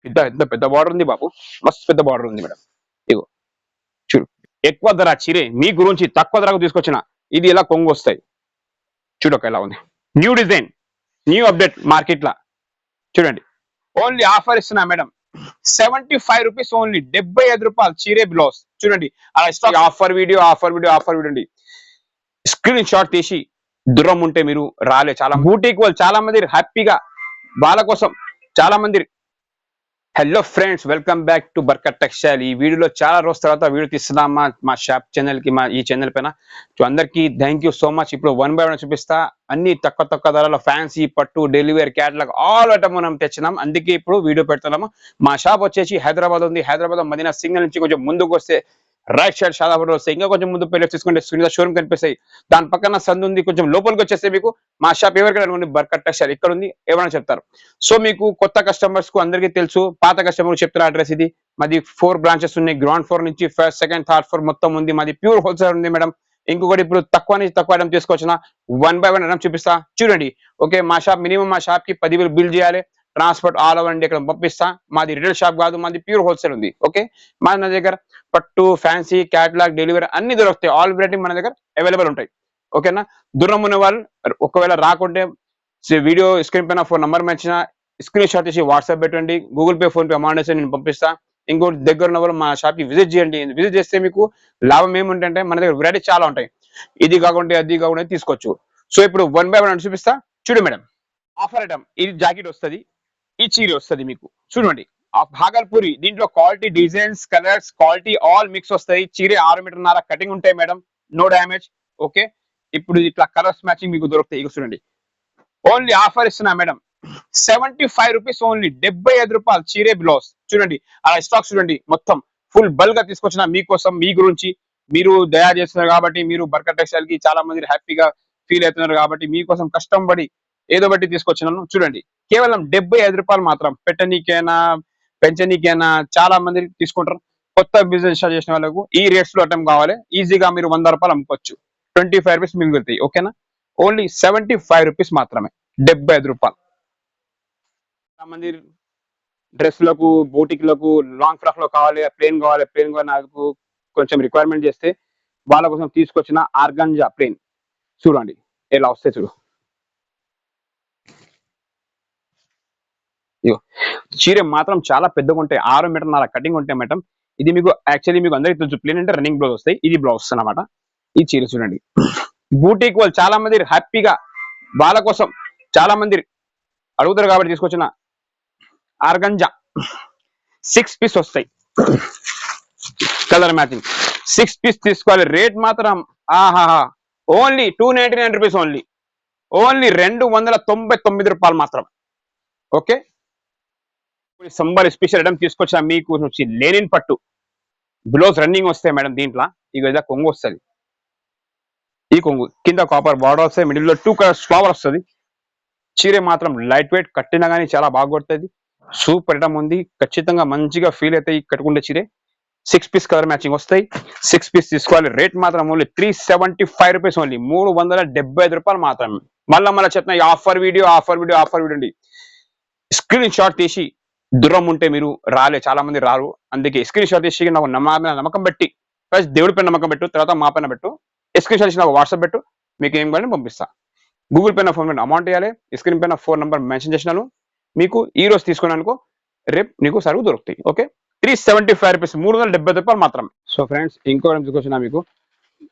ఇంత పెద్ద బార్డర్ ఉంది బాబు, మస్తు పెద్ద బార్డర్ ఉంది మేడం. ఇగో చూడు, ఎక్కువ ధర చీరే మీ గురించి తక్కువ ధరకు తీసుకొచ్చిన. ఇది ఇలా కొంగు వస్తాయి, చూడక ఎలా ఉంది. New design, new update market లా. చూడండి, ఓన్లీ ఆఫర్ ఇస్తున్నా మేడం, 75 రూపీస్ ఓన్లీ, 75 రూపాయలు చీరే బ్లౌజ్. చూడండి అలా stock. Offer video offer video offer video అండి. స్క్రీన్ షాట్ తీసి దూరం ఉంటే మీరు రాలే. చాలా బూటీక్ వాళ్ళు చాలా మంది హ్యాపీగా వాళ్ళ కోసం చాలా మంది. Hello friends, welcome back to Barkat textile. ఈ వీడియోలో చాలా రోజుల తర్వాత వీడియో తీస్తున్నాం మా షాప్ ఛానల్ కి, మా ఈ ఛానల్ పైన. అందరికి థ్యాంక్ యూ సో మచ్. ఇప్పుడు 1 by 1 చూపిస్తా. అన్ని తక్కువ ధరలో ఫ్యాన్సీ, పట్టు, డెలివరీ, క్యాటలాగ్ ఆల్ ఐటమ్ మనం తెచ్చినాం. అందుకే ఇప్పుడు వీడియో పెడుతున్నాము. మా షాప్ వచ్చేసి హైదరాబాద్ ఉంది. హైదరాబాద్ మదీనా సిగ్నల్ నుంచి కొంచెం ముందుకు వస్తే రైట్ సైడ్ షాదాపూర్ వస్తే, ఇంకా కొంచెం ముందు పెళ్ళి తీసుకుంటే షోరూమ్ కనిపిస్తాయి. దాని పక్కన సందు ఉంది, కొంచెం లోపలికి వచ్చేస్తే మీకు మా షాప్ ఎవరికైనా బర్కత్ టెక్స్టైల్ ఇక్కడ ఉంది ఏమైనా చెప్తారు. సో మీకు కొత్త కస్టమర్స్ కు అందరికీ తెలుసు, పాత కస్టమర్ చెప్తున్న అడ్రస్ ఇది. మాది 4 బ్రాంచెస్ ఉన్నాయి. గ్రౌండ్ ఫ్లోర్ నుంచి ఫస్ట్, సెకండ్, థర్డ్ ఫ్లోర్ మొత్తం ఉంది. మాది ప్యూర్ హోల్సేల్ ఉంది మేడం. ఇంకొకటి ఇప్పుడు తక్కువ నుంచి తక్కువ ఐటమ్ తీసుకొచ్చిన 1 by 1 ఐటమ్ చూపిస్తా. చూడండి, ఓకే. మా షాప్ మినిమం మా షాప్ కి 10,000 బిల్ చేయాలి. ట్రాన్స్పోర్ట్ ఆల్ ఓవర్ ఇండియా ఇక్కడ పంపిస్తా. మాది రిటైల్ షాప్ కాదు, మాది ప్యూర్ హోల్సేల్ ఉంది. ఓకే, మన దగ్గర పట్టు, ఫ్యాన్సీ, క్యాటలాగ్, డెలివరీ అన్ని దొరుకుతాయి. ఆల్ వెరైటీ మన దగ్గర అవైలబుల్ ఉంటాయి. ఓకేనా. దూరం ఉన్న వాళ్ళు ఒకవేళ రాకుంటే వీడియో స్క్రీన్ పైన ఫోన్ నంబర్ మంచిన స్క్రీన్ షాట్ తీసి వాట్సాప్ పెట్టండి. Google pay, phone pay amount వేసి నేను పంపిస్తా. ఇంకోటి దగ్గర ఉన్న వాళ్ళు మా షాప్ కి విజిట్ చేయండి. విజిట్ చేస్తే మీకు లాభం ఏముంటే మన దగ్గర వెరైటీ చాలా ఉంటాయి. ఇది కాకుండా అది కాకుండా తీసుకోవచ్చు. సో ఇప్పుడు 1 by 1 చూపిస్తా. చూడు మేడం, ఆఫర్ ఐటమ్. ఇది జాకెట్ వస్తుంది, ఈ చీర వస్తుంది మీకు. చూడండి, ఆ భాగల్పూరి. దీంట్లో quality, designs, colours, quality all mix వస్తాయి. చీర 6 మీటర్న్నర కటింగ్ ఉంటాయి మేడం, నో డ్యామేజ్. ఓకే, ఇప్పుడు ఇట్లా కలర్స్ మ్యాచింగ్ మీకు దొరుకుతాయి. ఇక చూడండి, ఓన్లీ ఆఫర్ ఇస్తున్నా మేడం, 75 రూపీస్ ఓన్లీ, 75 రూపాయలు చీరే బ్లౌజ్. చూడండి అలా స్టాక్ చూడండి, మొత్తం ఫుల్ బల్ గా తీసుకొచ్చిన మీకోసం, మీ గురించి. మీరు దయా చేస్తున్నారు కాబట్టి, మీరు బర్కత్ టెక్స్టైల్ కి చాలా మంది హ్యాపీగా ఫీల్ అవుతున్నారు కాబట్టి, మీకోసం కష్టం పడి ఏదో బట్టి తీసుకొచ్చినాను. చూడండి, కేవలం 75 రూపాయలు మాత్రం. పెట్టనీకైనా పెంచనీకైనా చాలా మంది తీసుకుంటారు. కొత్త బిజినెస్ స్టార్ట్ చేసిన వాళ్ళకు ఈ రేట్స్ లో ఐటమ్ కావాలి. ఈజీగా మీరు 100 రూపాయలు అమ్ముకోవచ్చు. 25 రూపీస్ మిగులుతాయి. ఓకేనా. ఓన్లీ 75 రూపీస్ మాత్రమే, 75 రూపాయలు. చాలా మంది డ్రెస్లకు, బూటిక్లకు, లాంగ్ ఫ్రాక్ లో కావాలి, ప్లేన్ కావాలి. ప్లేన్ గా నాకు కొంచెం రిక్వైర్మెంట్ చేస్తే వాళ్ళ కోసం తీసుకొచ్చిన ఆర్గంజా ప్లేన్. చూడండి ఎలా వస్తాయి చూడు. చీర మాత్రం చాలా పెద్దగా ఉంటాయి, 6 మీటర్న్నర కటింగ్ ఉంటాయి మేడం. ఇది మీకు యాక్చువల్లీ మీకు అందరికీ తెలుసు, ప్లేన్ అంటే రన్నింగ్ బ్లౌజ్ వస్తాయి. ఇది బ్లౌజ్ అన్నమాట. ఈ చీర చూడండి, బూటీక్ వాళ్ళు చాలా మంది హ్యాపీగా వాళ్ళ కోసం చాలా మంది అడుగుతారు కాబట్టి తీసుకొచ్చిన ఆర్గంజా 6 పీస్ వస్తాయి, కలర్ మ్యాచింగ్. 6 పీస్ తీసుకోవాలి. రేట్ మాత్రం ఆహాహా, ఓన్లీ 299 రూపీస్ ఓన్లీ. ఓన్లీ 299 రూపాయలు మాత్రం. ఓకే, సంబర్ స్పెషల్ ఐటమ్ తీసుకొచ్చిన మీకు వచ్చి లెనిన్ పట్టు బ్లౌజ్ రన్నింగ్ వస్తాయి మేడం. దీంట్లో ఇక కొంగు వస్తుంది. ఈ కొంగు కింద కాపర్ బార్డర్ వస్తాయి, మిడిల్ లో 2 కలర్స్ ఫ్లవర్ వస్తుంది. చీర మాత్రం లైట్ వెయిట్, కట్టినా కానీ చాలా బాగా కొడుతుంది. సూపర్ ఐటమ్ ఉంది, ఖచ్చితంగా మంచిగా ఫీల్ అవుతాయి కట్టుకుంటే చీరే. 6 పీస్ కలర్ మ్యాచింగ్ వస్తాయి. 6 పీస్ తీసుకోవాలి. రేట్ మాత్రం ఓన్లీ 375 రూపీస్ ఓన్లీ, 375 రూపాయలు మాత్రమే. మళ్ళీ చెప్తున్నా, offer video offer video offer video అండి. స్క్రీన్ షాట్ తీసి దూరం ఉంటే మీరు రాలే, చాలా మంది రారు. అందుకే స్క్రీన్ షాట్ తీసి నాకు నమ్మకం పెట్టి, ఫస్ట్ దేవుడి పైన నమ్మకం పెట్టు, తర్వాత మా పైన పెట్టు. స్క్రీన్ షాట్ తీసి నాకు వాట్సాప్ పెట్టు, మీకు ఏం కావాలని పంపిస్తా. గూగుల్ పైన, ఫోన్ పైన అమౌంట్ ఇవ్వాలి. స్క్రీన్ పైన ఫోన్ నెంబర్ మెన్షన్ చేసినాను. మీకు ఈ రోజు తీసుకున్నానుకో రేపు నీకు సరుకు దొరుకుతాయి. ఓకే, 375 రూపీస్, 370 రూపాయలు మాత్రం. సో ఫ్రెండ్స్, ఇంకో తీసుకొచ్చిన మీకు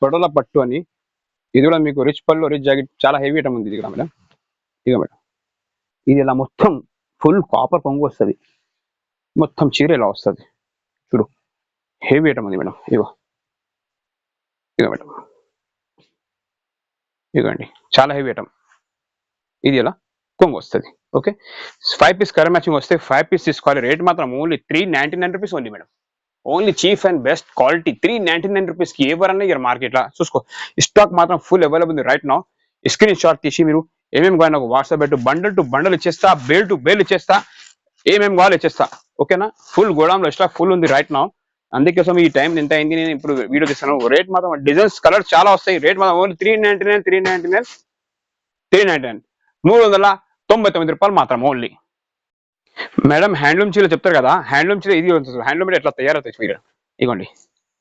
పటోలా పట్టు అని. ఇది కూడా మీకు రిచ్ పళ్ళు, రిచ్ జాకెట్, చాలా హెవీ ఐటమ్ ఉంది. ఇది కూడా మేడం, ఇక మేడం ఇది ఇలా మొత్తం ఫుల్ కాపర్ కొంగు వస్తుంది. మొత్తం చీర ఇలా వస్తుంది చూడు, హెవీ ఐటమ్ ఉంది మేడం. ఇగో మేడం, ఇగోండి చాలా హెవీ ఐటమ్. ఇది ఇలా కొంగు వస్తుంది. ఓకే, 5 పీస్ కలర్ మ్యాచింగ్ వస్తే 5 పీస్ తీసుకోవాలి. రేట్ మాత్రం only 399 rupees only madam. Only cheap and best quality, 399 rupees కి ఎవరన్నా ఇయర్ మార్కెట్ లా చూసుకో. స్టాక్ మాత్రం ఫుల్ అవైలబుల్ ఉంది రైట్ నౌ. స్క్రీన్ షాట్ తీసి మీరు ఏమేమి కావాలి నాకు వాట్సాప్ పెట్టు. బండల్ టు బండల్ ఇచ్చేస్తా, బేల్ టు బేల్ ఇచ్చేస్తా, ఏమేమి కావాలి ఇచ్చేస్తా. ఓకేనా. ఫుల్ గోడాంలో స్టాక్ ఫుల్ ఉంది రైట్ నౌ. అందుకోసం ఈ టైం ఎంత అయింది, నేను ఇప్పుడు వీడియో తీస్తాను. రేట్ మాత్రం డిజైన్స్, కలర్స్ చాలా వస్తాయి. రేట్ మాత్రం ఓన్లీ 399 399 రూపాయలు మాత్రం ఓన్లీ. మేడం హ్యాండ్లూమ్ చీర చెప్తారు కదా, హ్యాండ్లూమ్ చీర ఇది హ్యాండ్లూమ్ ఎట్లా తయారవుతాయి చీర. ఇగోండి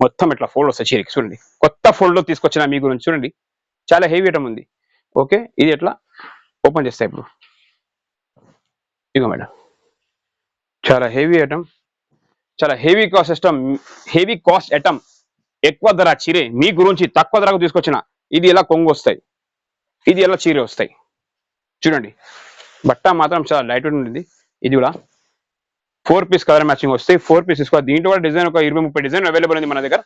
మొత్తం ఇట్లా ఫోల్డ్ వస్తాయి చీరకి. చూడండి కొత్త ఫోల్డ్ తీసుకొచ్చిన మీ గురించి. చూడండి చాలా హెవీ ఐటమ్ ఉంది. ఓకే ఇది ఎట్లా ఓపెన్ చేస్తాయి ఇప్పుడు. ఇగో మేడం చాలా హెవీ ఐటమ్, చాలా హెవీ కాస్ట్ ఐటమ్, ఎక్కువ ధర చీరే మీ గురించి తక్కువ ధరకు తీసుకొచ్చిన. ఇది ఎలా కొంగు వస్తాయి, ఇది ఎలా చీర వస్తాయి. చూడండి బట్ట మాత్రం చాలా లైట్ వెయిట్ ఉంటుంది. ఇది కూడా 4 పీస్ కలర్ మ్యాచింగ్ వస్తాయి. 4 పీస్ తీసుకోవాలి. దీంట్లో కూడా డిజైన్ ఒక 20-30 డిజైన్ అవైలబుల్ ఉంది మన దగ్గర.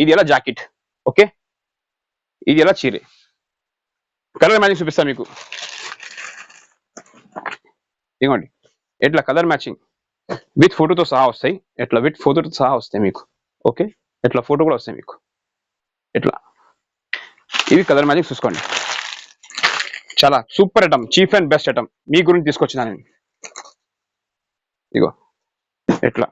ఇది ఎలా జాకెట్. ఓకే ఇది ఎలా చీరే. కలర్ మ్యాచింగ్ చూపిస్తాను మీకు. ఇదిగోండి ఎట్లా కలర్ మ్యాచింగ్ విత్ ఫోటోతో సహా వస్తాయి. ఎట్లా విత్ ఫోటోతో సహా వస్తాయి మీకు. ఓకే ఎట్లా ఫోటో కూడా వస్తాయి మీకు. ఎట్లా ఇవి కలర్ మ్యాచింగ్ చూసుకోండి. చాలా super item, cheap and best item మీ గురించి తీసుకొచ్చిన నేను. ఇగో ఎట్లా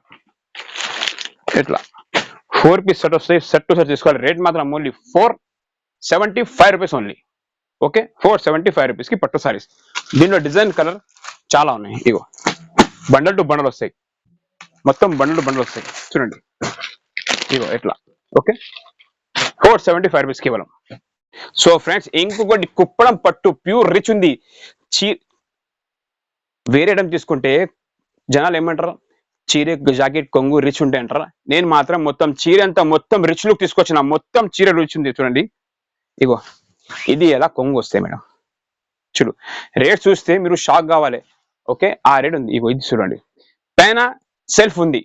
4 పీస్ సెట్ వస్తాయి. సెట్ టు సెట్ తీసుకోవాలి. రేట్ మాత్రం only 475 rupees only. Okay 475 rupees కి పట్టు సారీస్. దీనిలో డిజైన్ కలర్ చాలా ఉన్నాయి. ఇగో బండల్ టు బండల్ వస్తాయి, మొత్తం బండల్ టు బండల్ వస్తాయి. చూడండి ఇగో ఎట్లా. ఓకే 475 రూపీస్ కేవలం. సో ఫ్రెండ్స్ ఇంకొకటి కుప్పడం పట్టు ప్యూర్ రిచ్ ఉంది. వేరే ఐటమ్ తీసుకుంటే జనాలు ఏమంటారు, చీర జాకెట్ కొంగు రిచ్ ఉంటాయి అంటారా. నేను మాత్రం మొత్తం చీర అంతా మొత్తం రిచ్ లుక్ తీసుకొచ్చిన. మొత్తం చీర రిచ్ ఉంది. చూడండి ఇగో ఇది ఎలా కొంగు వస్తాయి మేడం. చూడు రేట్ చూస్తే మీరు షాక్ కావాలి. ఓకే ఆ రేట్ ఉంది. ఇగో ఇది చూడండి పైన సెల్ఫ్ ఉంది.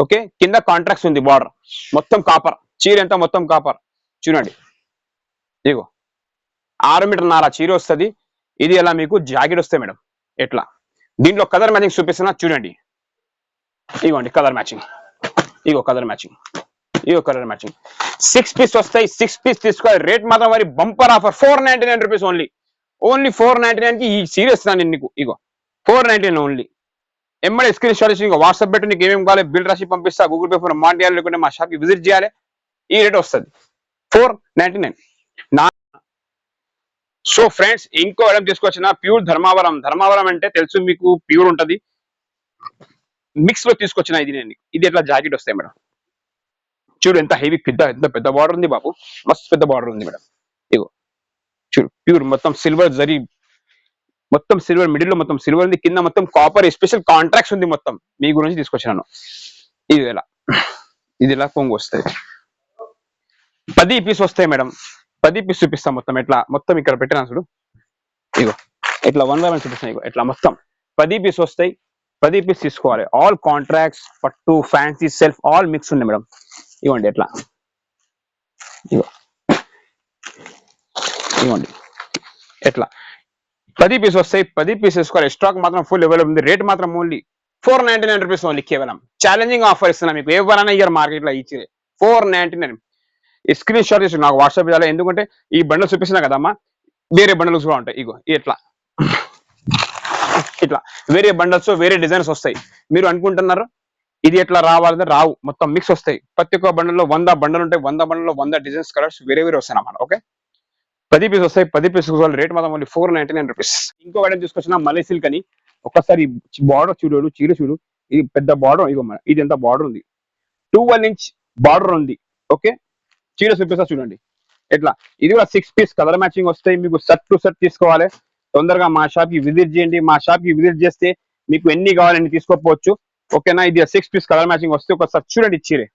ఓకే కింద కాంట్రాక్ట్స్ ఉంది. బార్డర్ మొత్తం కాపర్. చీర అంతా మొత్తం కాపర్. చూడండి ఇగో 6 మీటర్న్నర చీర వస్తుంది. ఇది ఎలా మీకు జాకెట్ వస్తాయి మేడం. ఎట్లా దీంట్లో కలర్ మ్యాచింగ్ చూపిస్తున్నా చూడండి. ఇగోండి కలర్ మ్యాచింగ్. ఇగో కలర్ మ్యాచింగ్. ఇగో కలర్ మ్యాచింగ్. 6 పీస్ వస్తాయి. 6 పీస్ తీసుకోవాలి. రేట్ మాత్రం మరి bumper offer 499 rupees only. Only 499 కి ఈ సీరియస్ నేను నీకు. ఇగో 499 ఓన్లీ. ఎమ్మడే స్క్రీన్ షాట్ ఇచ్చి వాట్సాప్ పెట్టి నీకు ఏమేమి కావాలి బిల్ రాసి పంపిస్తా. గూగుల్ పే ఫోన్ మాట్లాడాలి, లేకుంటే మా షాప్కి విజిట్ చేయాలి. ఈ రేట్ వస్తుంది 499. సో ఫ్రెండ్స్ ఇంకో ఐటమ్ తీసుకొచ్చిన ప్యూర్ ధర్మావరం. ధర్మావరం అంటే తెలుసు మీకు, ప్యూర్ ఉంటది. మిక్స్ లో తీసుకొచ్చిన ఇది నేను. ఇది ఎట్లా జాకెట్ వస్తాయి మేడం. చూడు ఎంత హెవీ ఎంత పెద్ద బార్డర్ ఉంది బాబు. మస్తు పెద్ద బార్డర్ ఉంది మేడం. ఇగో చూడు ప్యూర్ మొత్తం సిల్వర్ జరీ, మొత్తం సిల్వర్, మిడిల్ లో మొత్తం సిల్వర్ ఉంది. కింద మొత్తం కాపర్ స్పెషల్ కాంట్రాక్ట్స్ ఉంది. మొత్తం మీ గురించి తీసుకొచ్చినాను. ఇది ఎలా కొంగు వస్తాయి. 10 పీస్ వస్తాయి మేడం. 10 పీస్ చూపిస్తాం మొత్తం. ఎట్లా మొత్తం ఇక్కడ పెట్టినా చూడు. ఇగో ఇట్లా 1 by 1 చూపిస్తాను. ఇగో ఇట్లా మొత్తం 10 పీస్ వస్తాయి. 10 పీస్ తీసుకోవాలి. ఆల్ కాంట్రాక్ట్స్, పట్టు, ఫ్యాన్సీ, సెల్ఫ్ ఆల్ మిక్స్ ఉంది మేడం. ఇవ్వండి ఎట్లా. ఇవ్వండి ఎట్లా 10 పీస్ వస్తాయి. 10 పీస్ తీసుకోవాలి. స్టాక్ మాత్రం ఫుల్ అవైలబుల్ ఉంది. రేట్ మాత్రం ఓన్లీ 499 రూపీస్ ఓన్లీ కేవలం. ఛాలెంజింగ్ ఆఫర్ ఇస్తున్నా మీకు. ఎవరైనా ఇయర్ మార్కెట్ లో ఇచ్చి 499. ఈ స్క్రీన్ షాట్ చేసి నాకు వాట్సాప్ చేయాలి. ఎందుకంటే ఈ బండలు చూపిస్తున్నా కదమ్మా, వేరే బండల్స్ కూడా ఉంటాయి. ఇగో ఇట్లా వేరే బండల్స్, వేరే డిజైన్స్ వస్తాయి. మీరు అనుకుంటున్నారు ఇది ఎట్లా రావాలంటే రావు. మొత్తం మిక్స్ వస్తాయి. ప్రతి ఒక్క బండల్లో 100 బండలు ఉంటాయి. 100 బండల్లో 100 డిజైన్స్, కలర్స్ వేరే వస్తాయి అన్నమాట. ఓకే 10 పీస్ వస్తాయి. 10 పీస్ రేట్ మాత్రం ఓన్లీ 499 రూపీస్. ఇంకో ఐటమ్ తీసుకొచ్చిన మలై సిల్క్ అని. ఒక్కసారి బార్డర్ చూడు, చీర చూడు. ఇది పెద్ద బార్డర్. ఇగో ఇది ఎంత బార్డర్ ఉంది. 12 ఇంచ్ బార్డర్ ఉంది. ఓకే చీర చూపిస్తా చూడండి ఎట్లా. ఇది కూడా 6 పీస్ కలర్ మ్యాచింగ్ వస్తాయి. మీకు సెట్ టు సెట్ తీసుకోవాలి. తొందరగా మా షాప్ కి విజిట్ చేయండి. మా షాప్ కి విజిట్ చేస్తే మీకు ఎన్ని కావాలని తీసుకోకపోవచ్చు. ఓకేనా. ఇది 6 పీస్ కలర్ మ్యాచింగ్ వస్తే ఒకసారి చూడండి. చీరే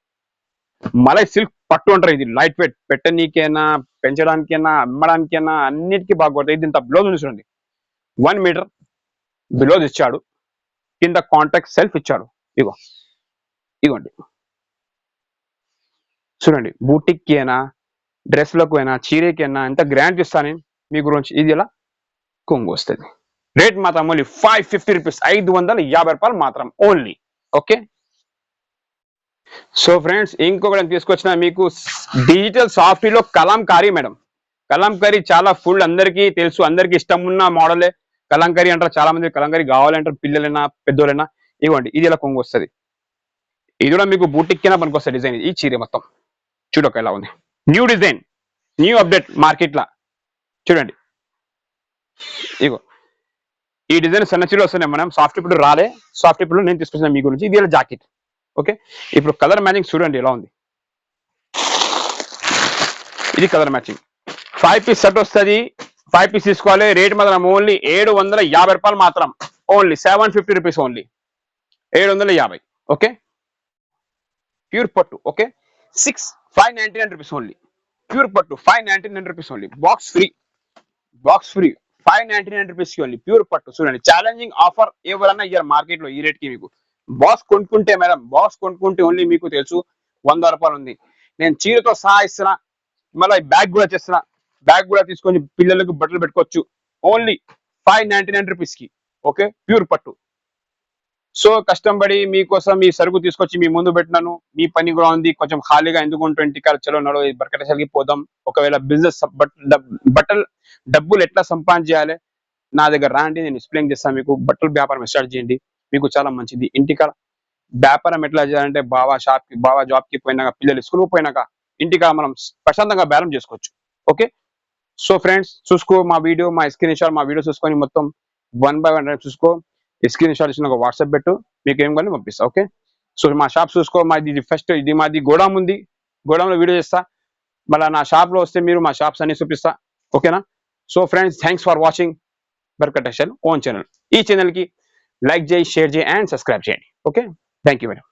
మలై సిల్క్ పట్టు అంటారు. ఇది లైట్ వెయిట్, పెట్టనీకైనా, పెంచడానికైనా, అమ్మడానికైనా అన్నిటికీ బాగుపడుతుంది. ఇది ఇంత బ్లౌజ్ ఉంది చూడండి. 1 మీటర్ బ్లౌజ్ ఇచ్చాడు. కింద కాంటాక్ట్ సెల్ఫ్ ఇచ్చాడు. ఇగోండి చూడండి. బూటిక్కి అయినా, డ్రెస్లకు అయినా, చీరకి అయినా ఎంత గ్రాండ్ ఇస్తాను మీ గురించి. ఇది ఎలా కొంగు వస్తుంది. రేట్ మాత్రం ఓన్లీ 550 రూపీస్. 550 రూపాయలు మాత్రం ఓన్లీ. ఓకే సో ఫ్రెండ్స్ ఇంకొకటి తీసుకొచ్చిన మీకు డిజిటల్ సాఫ్ట్వేర్ లో కలంకారీ మేడం. కలంకారీ చాలా ఫుల్ అందరికీ తెలుసు, అందరికీ ఇష్టం ఉన్న మోడలే. కలంకారీ అంటారు చాలా మంది. కలంకారీ కావాలంటారు పిల్లలైనా పెద్దోళ్ళైనా. ఇవ్వండి ఇది ఎలా కొంగు వస్తుంది. ఇది కూడా మీకు బూటిక్ కింద పనికి వస్తుంది డిజైన్. ఈ చీర మొత్తం చూడక ఎలా ఉంది. New design, new update market లా. చూడండి ఇగో ఈ డిజైన్ సన్నచీలు వస్తున్నాయి మనం, సాఫ్ట్ ఇప్పుడు రాలే, సాఫ్ట్ ఇప్పుడు నేను తీసుకొచ్చిన మీ గురించి. ఇది జాకెట్. ఓకే, ఇప్పుడు కలర్ మ్యాచింగ్ చూడండి ఎలా ఉంది. ఇది కలర్ మ్యాచింగ్. 5 పీస్ సెట్ వస్తుంది, 5 పీస్ తీసుకోవాలి. రేట్ మాత్రం ఓన్లీ 750 రూపాయలు మాత్రం, only 750 rupees, only 750. Okay, pure పట్టు. ఓకే, 599 రూపీస్ ఓన్లీ, ప్యూర్ పట్టు 599 rupees only, box free, box free 599 rupees కి ఓన్లీ, ప్యూర్ పట్టు. చూడండి, ఛాలెంజింగ్ ఆఫర్ ఎవరన్నా ఇయ్యారు మార్కెట్ లో ఈ రేట్ కి మీకు. బాక్స్ కొనుక్కుంటే మేడం, బాక్స్ కొనుక్కుంటే ఓన్లీ మీకు తెలుసు 100 రూపాయలు ఉంది. నేను చీరతో సహా ఇస్తున్నా, మళ్ళీ బ్యాగ్ కూడా చేస్తున్నా. బ్యాగ్ కూడా తీసుకొని పిల్లలకు బట్టలు పెట్టుకోవచ్చు, ఓన్లీ 599 రూపీస్ కి. ఓకే, ప్యూర్ పట్టు. సో కష్టం పడి మీకోసం ఈ సరుకు తీసుకొచ్చి మీ ముందు పెట్టినాను. మీ పని కూడా ఉంది, కొంచెం ఖాళీగా ఎందుకు 20 కాదు, చలో నడవ బర్కటేసరికి పోదాం. ఒకవేళ బిజినెస్ బట్టలు డబ్బులు ఎట్లా సంపాదించాలి, నా దగ్గర రాండి, నేను ఎక్స్ప్లెయిన్ చేస్తాను మీకు. బట్టలు వ్యాపారం స్టార్ట్ చేయండి, మీకు చాలా మంచిది. ఇంటికాడ వ్యాపారం ఎట్లా చేయాలంటే, బావా జాబ్ కి పోయినాక, పిల్లలు స్కూల్కి పోయినాక ఇంటికాడ మనం ప్రశాంతంగా బేరం చేసుకోవచ్చు. ఓకే, సో ఫ్రెండ్స్ చూసుకో మా వీడియో, మా స్క్రీన్ షాట్, మా వీడియో చూసుకొని మొత్తం 1 by 1 చూసుకో. స్క్రీన్ షాట్ ఇచ్చిన ఒక వాట్సాప్ పెట్టు, మీకు ఏం కానీ పంపిస్తా. ఓకే, సో మా షాప్ చూసుకో. మాది ఫస్ట్ ఇది మాది గోడాం ఉంది, గోడాంలో వీడియో చేస్తా. మళ్ళీ నా షాప్ లో వస్తే మీరు మా షాప్స్ అన్ని చూపిస్తా. ఓకేనా? So friends, thanks for watching Barkat textile own channel. ఈ ఛానల్ కి లైక్ చేయి, షేర్ చేయి అండ్ సబ్స్క్రైబ్ చేయండి. Okay, thank you madam.